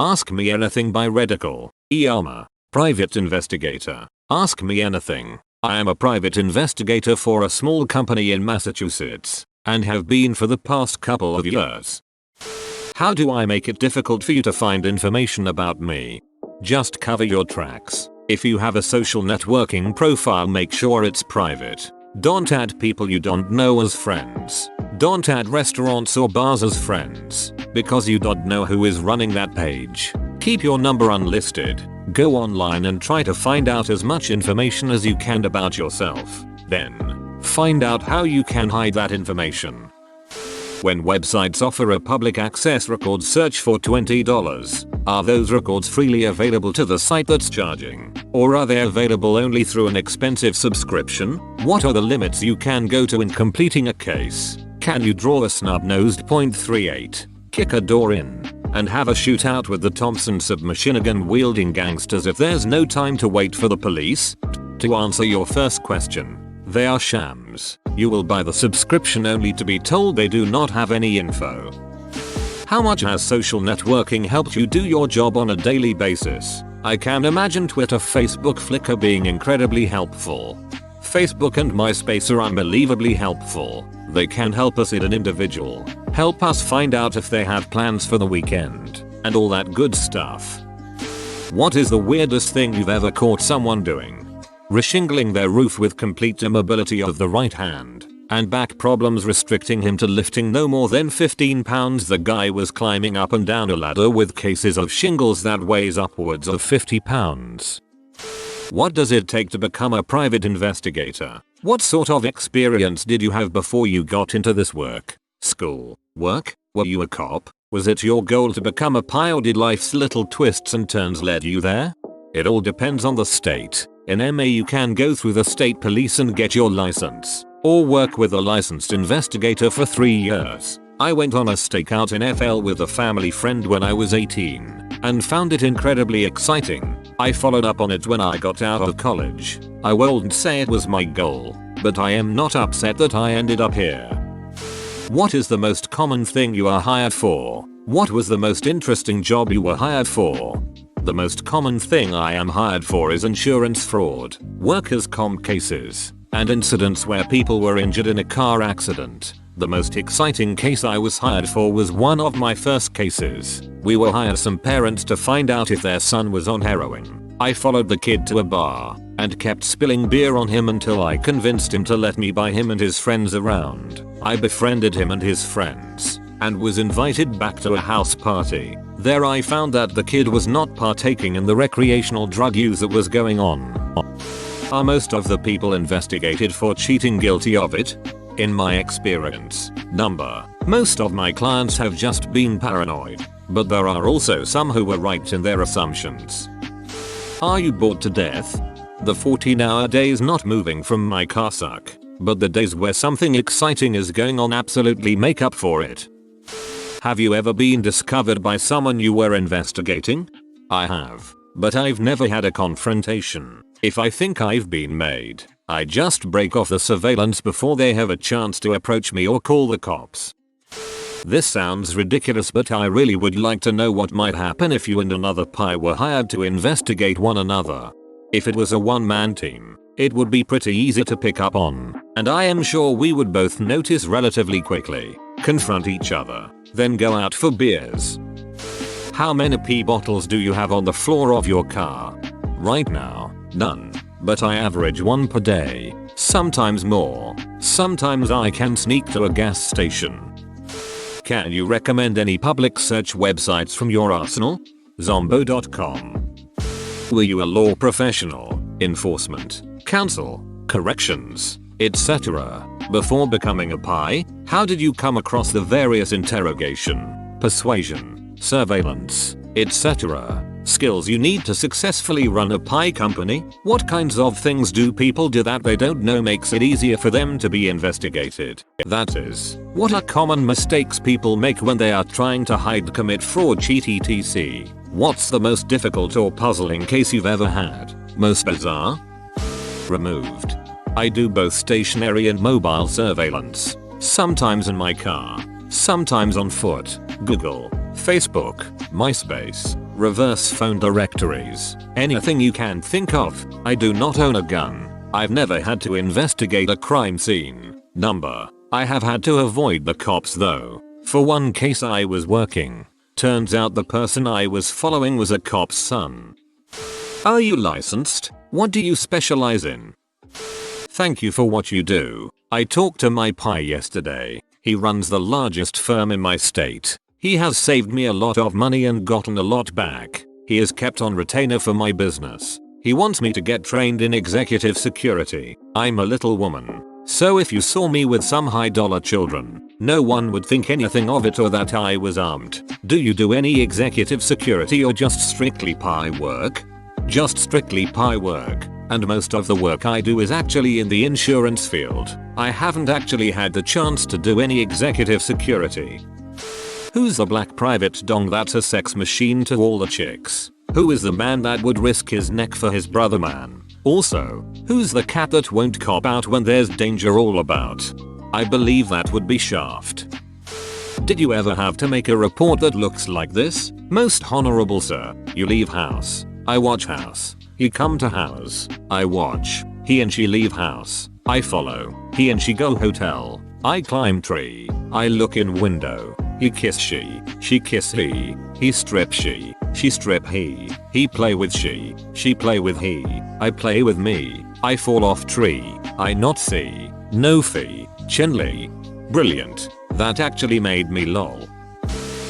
Ask Me Anything by Radical. Iyama. Private investigator. Ask me anything. I am a private investigator for a small company in Massachusetts, and have been for the past couple of years. How do I make it difficult for you to find information about me? Just cover your tracks. If you have a social networking profile, make sure it's private. Don't add people you don't know as friends. Don't add restaurants or bars as friends, because you don't know who is running that page. Keep your number unlisted. Go online and try to find out as much information as you can about yourself. Then, find out how you can hide that information. When websites offer a public access record search for $20, are those records freely available to the site that's charging? Or are they available only through an expensive subscription? What are the limits you can go to in completing a case? Can you draw a snub-nosed .38, kick a door in, and have a shootout with the Thompson submachine gun wielding gangsters if there's no time to wait for the police? To answer your first question, they are shams. You will buy the subscription only to be told they do not have any info. How much has social networking helped you do your job on a daily basis? I can imagine Twitter, Facebook, Flickr being incredibly helpful. Facebook and MySpace are unbelievably helpful. They can help us as an individual, help us find out if they have plans for the weekend, and all that good stuff. What is the weirdest thing you've ever caught someone doing? Reshingling their roof with complete immobility of the right hand, and back problems restricting him to lifting no more than 15 pounds. The guy was climbing up and down a ladder with cases of shingles that weighs upwards of 50 pounds. What does it take to become a private investigator? What sort of experience did you have before you got into this work? School? Work? Were you a cop? Was it your goal to become a PI, or did life's little twists and turns lead you there? It all depends on the state. In MA you can go through the state police and get your license, or work with a licensed investigator for 3 years. I went on a stakeout in FL with a family friend when I was 18, and found it incredibly exciting. I followed up on it when I got out of college. I won't say it was my goal, but I am not upset that I ended up here. What is the most common thing you are hired for? What was the most interesting job you were hired for? The most common thing I am hired for is insurance fraud, workers' comp cases, and incidents where people were injured in a car accident. The most exciting case I was hired for was one of my first cases. We will hire some parents to find out if their son was on heroin. I followed the kid to a bar and kept spilling beer on him until I convinced him to let me buy him and his friends around. I befriended him and his friends and was invited back to a house party. There I found that the kid was not partaking in the recreational drug use that was going on. Are most of the people investigated for cheating guilty of it? In my experience, most of my clients have just been paranoid, but there are also some who were right in their assumptions. Are you bored to death? The 14-hour days not moving from my car suck, but the days where something exciting is going on absolutely make up for it. Have you ever been discovered by someone you were investigating? I have, but I've never had a confrontation. If I think I've been made, I just break off the surveillance before they have a chance to approach me or call the cops. This sounds ridiculous, but I really would like to know what might happen if you and another PI were hired to investigate one another. If it was a one-man team, it would be pretty easy to pick up on, and I am sure we would both notice relatively quickly, confront each other, then go out for beers. How many pee bottles do you have on the floor of your car? Right now, none, but I average one per day, sometimes more. Sometimes I can sneak to a gas station. Can you recommend any public search websites from your arsenal? Zombo.com. Were you a law professional, enforcement, counsel, corrections, etc. before becoming a PI? How did you come across the various interrogation, persuasion, surveillance, etc. skills you need to successfully run a PI company? What kinds of things do people do that they don't know makes it easier for them to be investigated? That is, what are common mistakes people make when they are trying to hide, commit fraud, cheat, etc. What's the most difficult or puzzling case you've ever had? Most bizarre? Removed. I do both stationary and mobile surveillance. Sometimes in my car, sometimes on foot. Google, Facebook, MySpace, reverse phone directories, anything you can think of. I do not own a gun. I've never had to investigate a crime scene. Number. I have had to avoid the cops though. For one case I was working. Turns out the person I was following was a cop's son. Are you licensed? What do you specialize in? Thank you for what you do. I talked to my pi yesterday. He runs the largest firm in my state. He has saved me a lot of money and gotten a lot back. He is kept on retainer for my business. He wants me to get trained in executive security. I'm a little woman. So if you saw me with some high dollar children, no one would think anything of it or that I was armed. Do you do any executive security or just strictly pi work? Just strictly pi work. And most of the work I do is actually in the insurance field. I haven't actually had the chance to do any executive security. Who's the black private dong that's a sex machine to all the chicks? Who is the man that would risk his neck for his brother man? Also, who's the cat that won't cop out when there's danger all about? I believe that would be Shaft. Did you ever have to make a report that looks like this? Most honorable sir, you leave house. I watch house. You come to house. I watch. He and she leave house. I follow. He and she go hotel. I climb tree. I look in window. He kiss she kiss he strip she strip he play with she play with he, I play with me, I fall off tree, I not see, no fee, Chenley. Brilliant. That actually made me lol.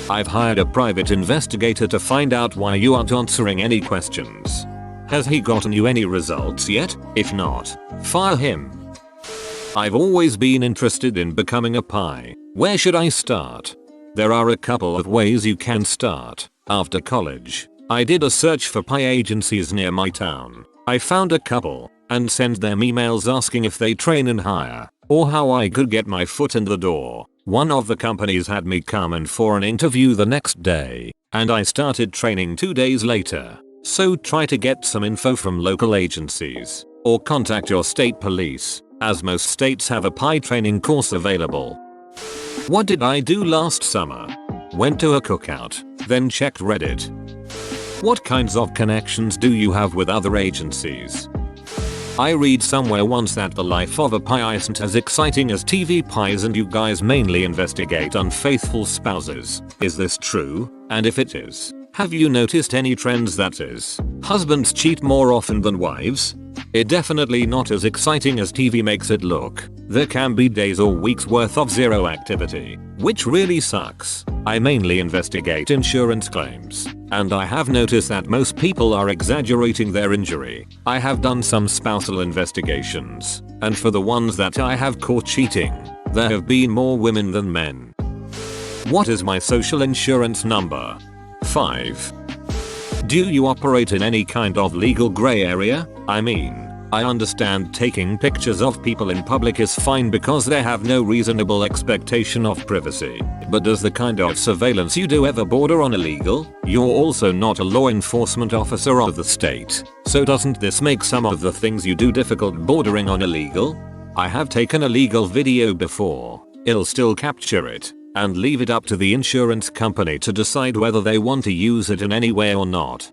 I've hired a private investigator to find out why you aren't answering any questions. Has he gotten you any results yet? If not, fire him. I've always been interested in becoming a pi. Where should I start? There are a couple of ways you can start. After college, I did a search for pi agencies near my town. I found a couple and sent them emails asking if they train and hire, or how I could get my foot in the door. One of the companies had me come in for an interview the next day, and I started training 2 days later. So try to get some info from local agencies, or contact your state police, as most states have a pi training course available. What did I do last summer? Went to a cookout, then checked Reddit. What kinds of connections do you have with other agencies? I read somewhere once that the life of a pi isn't as exciting as TV pies and you guys mainly investigate unfaithful spouses. Is this true? And if it is, have you noticed any trends that is, husbands cheat more often than wives? It's definitely not as exciting as TV makes it look. There can be days or weeks worth of zero activity, which really sucks. I mainly investigate insurance claims, and I have noticed that most people are exaggerating their injury. I have done some spousal investigations, and for the ones that I have caught cheating, there have been more women than men. What is my social insurance number? 5. Do you operate in any kind of legal gray area? I mean, I understand taking pictures of people in public is fine because they have no reasonable expectation of privacy. But does the kind of surveillance you do ever border on illegal? You're also not a law enforcement officer of the state. So doesn't this make some of the things you do difficult bordering on illegal? I have taken a legal video before. It'll still capture it and leave it up to the insurance company to decide whether they want to use it in any way or not.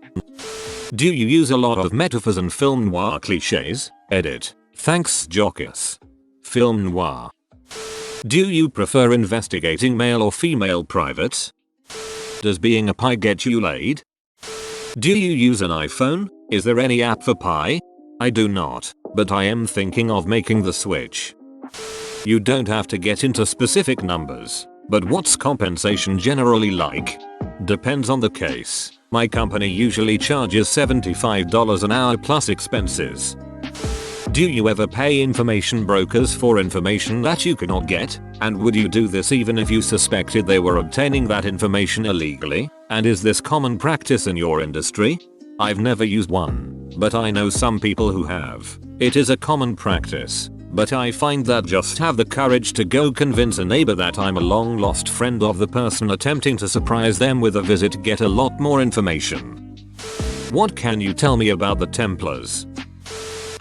Do you use a lot of metaphors and film noir cliches? Edit. Thanks Jockus. Film noir. Do you prefer investigating male or female privates? Does being a pi get you laid? Do you use an iPhone? Is there any app for pi? I do not, but I am thinking of making the switch. You don't have to get into specific numbers, but what's compensation generally like? Depends on the case. My company usually charges $75 an hour plus expenses. Do you ever pay information brokers for information that you cannot get? And would you do this even if you suspected they were obtaining that information illegally? And is this common practice in your industry? I've never used one, but I know some people who have. It is a common practice, but I find that just have the courage to go convince a neighbor that I'm a long lost friend of the person attempting to surprise them with a visit get a lot more information. What can you tell me about the Templars?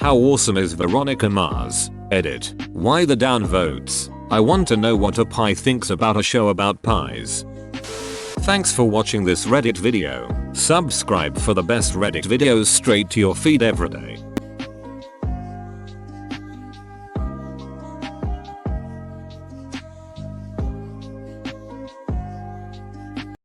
How awesome is Veronica Mars? Edit. Why the downvotes? I want to know what a pi thinks about a show about pies. Thanks for watching this Reddit video. Subscribe for the best Reddit videos straight to your feed every day.